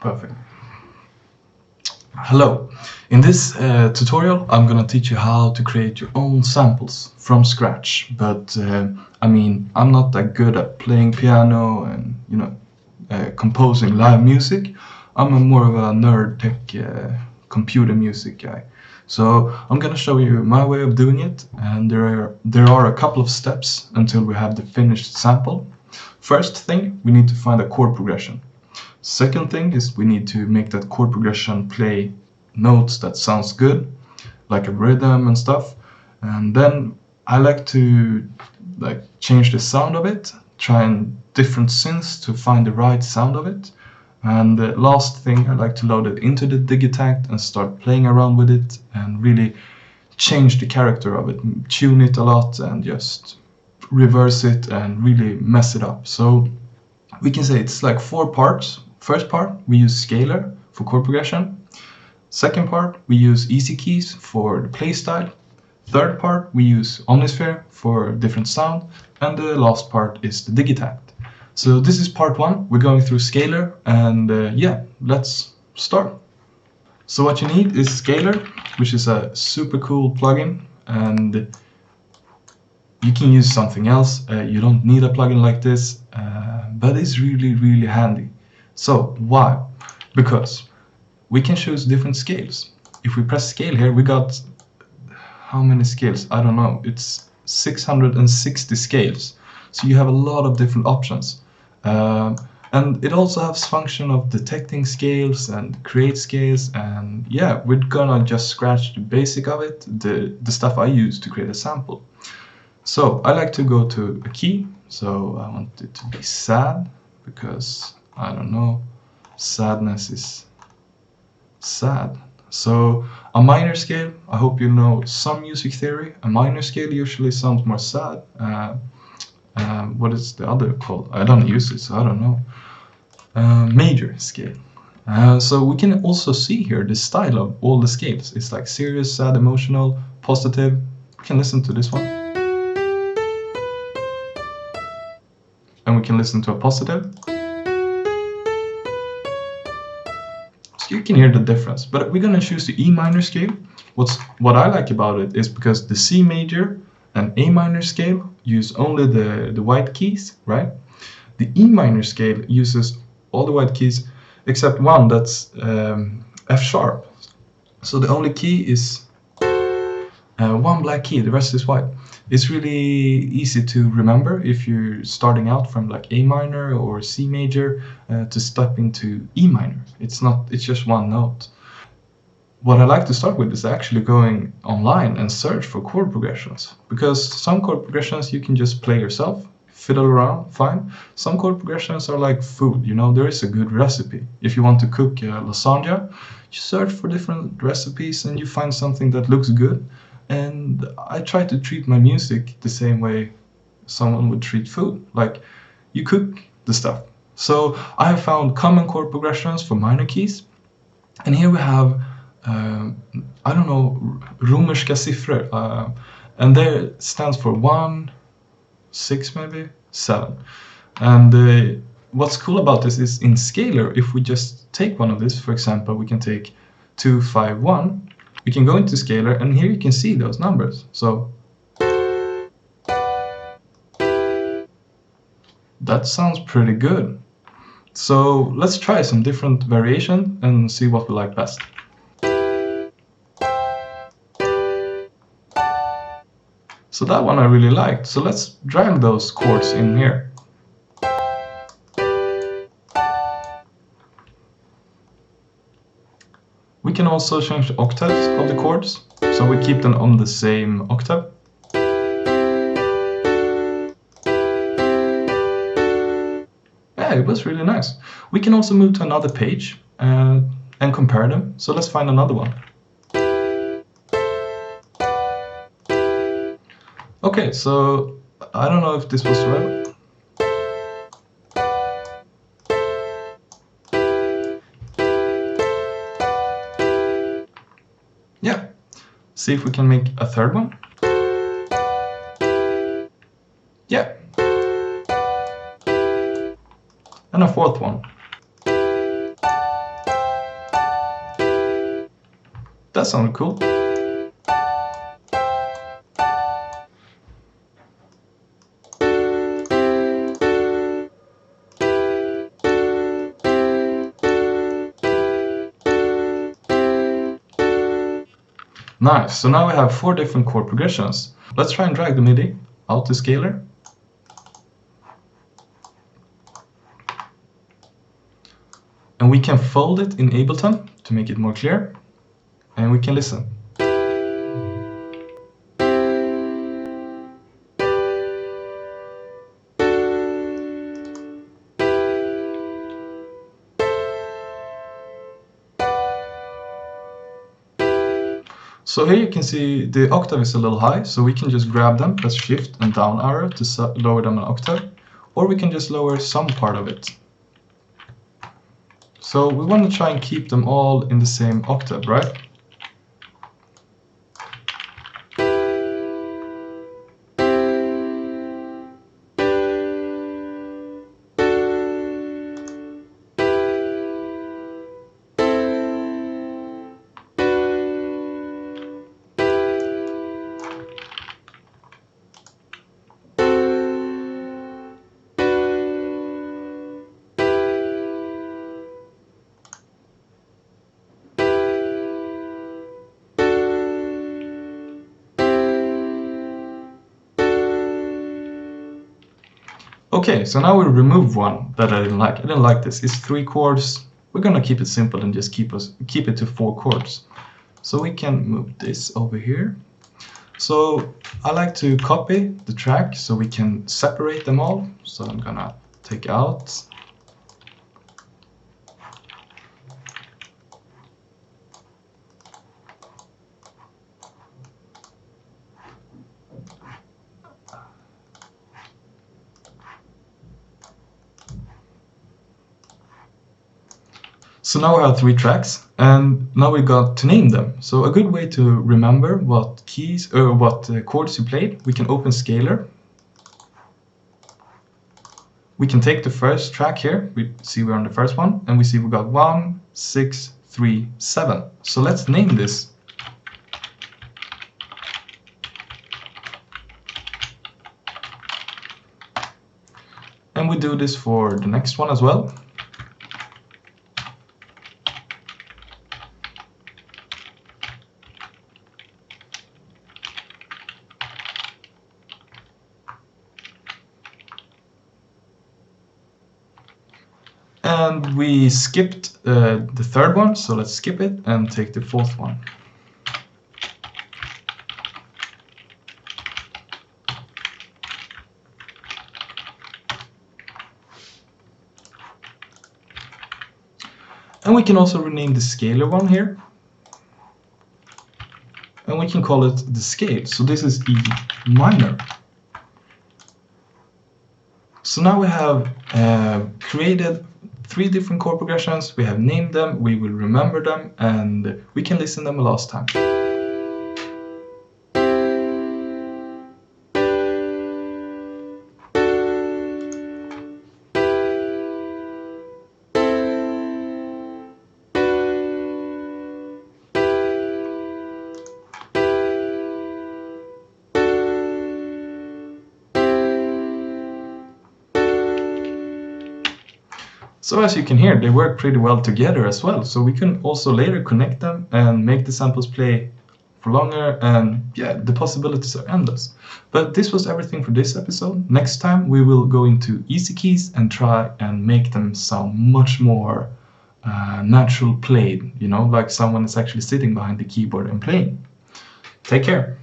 Perfect. Hello. In this tutorial, I'm gonna teach you how to create your own samples from scratch. But I mean, I'm not that good at playing piano and composing live music. I'm more of a nerd tech computer music guy. So I'm gonna show you my way of doing it, and there are a couple of steps until we have the finished sample. First thing, we need to find a chord progression. Second thing is we need to make that chord progression play notes that sounds good, like a rhythm and stuff. And then I like to change the sound of it, try different synths to find the right sound of it. And the last thing, I like to load it into the Digitact and start playing around with it and really change the character of it, tune it a lot and just reverse it and really mess it up. So we can say it's like 4 parts. First part, we use scalar for chord progression. Second part, we use easy keys for the play style. Third part, we use Omnisphere for different sound. And the last part is the Digitact. So this is part 1. We're going through scalar, and yeah, let's start. So what you need is Scalar, which is a super cool plugin, and you can use something else. You don't need a plugin like this, but it's really handy. So why? Because we can choose different scales. If we press scale here, we got how many scales? I don't know. It's 660 scales. So you have a lot of different options. And it also has function of detecting scales and create scales, and yeah, we're gonna just scratch the basic of it, the stuff I use to create a sample. So I like to go to a key, so I want it to be sad, because I don't know, sadness is sad. So a minor scale, I hope you know some music theory. A minor scale usually sounds more sad. What is the other called? I don't use it, so I don't know. Major scale. So we can also see here the style of all the scales. It's like serious, sad, emotional, positive. We can listen to this one. And we can listen to a positive. So you can hear the difference. But we're gonna choose the E minor scale. What I like about it is because the C major and A minor scale use only the white keys, right? The E minor scale uses all the white keys except one, that's F sharp. So the only key is one black key, the rest is white. It's really easy to remember if you're starting out from like A minor or C major to step into E minor. It's just one note. What I like to start with is actually going online and search for chord progressions, because some chord progressions you can just play yourself, fiddle around, fine. Some chord progressions are like food, there is a good recipe. If you want to cook lasagna, you search for different recipes and you find something that looks good. And I try to treat my music the same way someone would treat food, like you cook the stuff. So I have found common chord progressions for minor keys, and here we have I don't know, romerska siffror, and there stands for 1, 6 maybe, 7. And what's cool about this is in scalar, if we just take one of this, for example, we can take 2, 5, 1, we can go into scalar, and here you can see those numbers. So that sounds pretty good. So let's try some different variation and see what we like best. So that one I really liked. So let's drag those chords in here. We can also change the octaves of the chords, so we keep them on the same octave. Yeah, it was really nice. We can also move to another page and compare them. So let's find another one. Okay, so I don't know if this was right. Yeah, see if we can make a third one. Yeah. And a fourth one. That sounded cool. Nice, so now we have 4 different chord progressions. Let's try and drag the MIDI out to scalar. And we can fold it in Ableton to make it more clear. And we can listen. So here you can see the octave is a little high, so we can just grab them, press shift and down arrow to lower them an octave, or we can just lower some part of it. So we want to try and keep them all in the same octave, right? Okay, so now we remove one that I didn't like. I didn't like this. It's 3 chords. We're gonna keep it simple and just keep it to 4 chords. So we can move this over here. So I like to copy the track so we can separate them all. So I'm gonna take out. So now we have 3 tracks, and now we got to name them. So a good way to remember what keys or what chords you played, we can open Scalar. We can take the first track here. We see we're on the first one, and we see we got 1, 6, 3, 7. So let's name this. And we do this for the next one as well. And we skipped the third one, so let's skip it and take the fourth one. And we can also rename the scalar one here. And we can call it the scale. So this is E minor. So now we have created 3 different chord progressions. We have named them, we will remember them, and we can listen them a last time. So as you can hear, they work pretty well together as well. So we can also later connect them and make the samples play for longer, and yeah, the possibilities are endless. But this was everything for this episode. Next time we will go into easy keys and try and make them sound much more natural played, you know, like someone is actually sitting behind the keyboard and playing. Take care.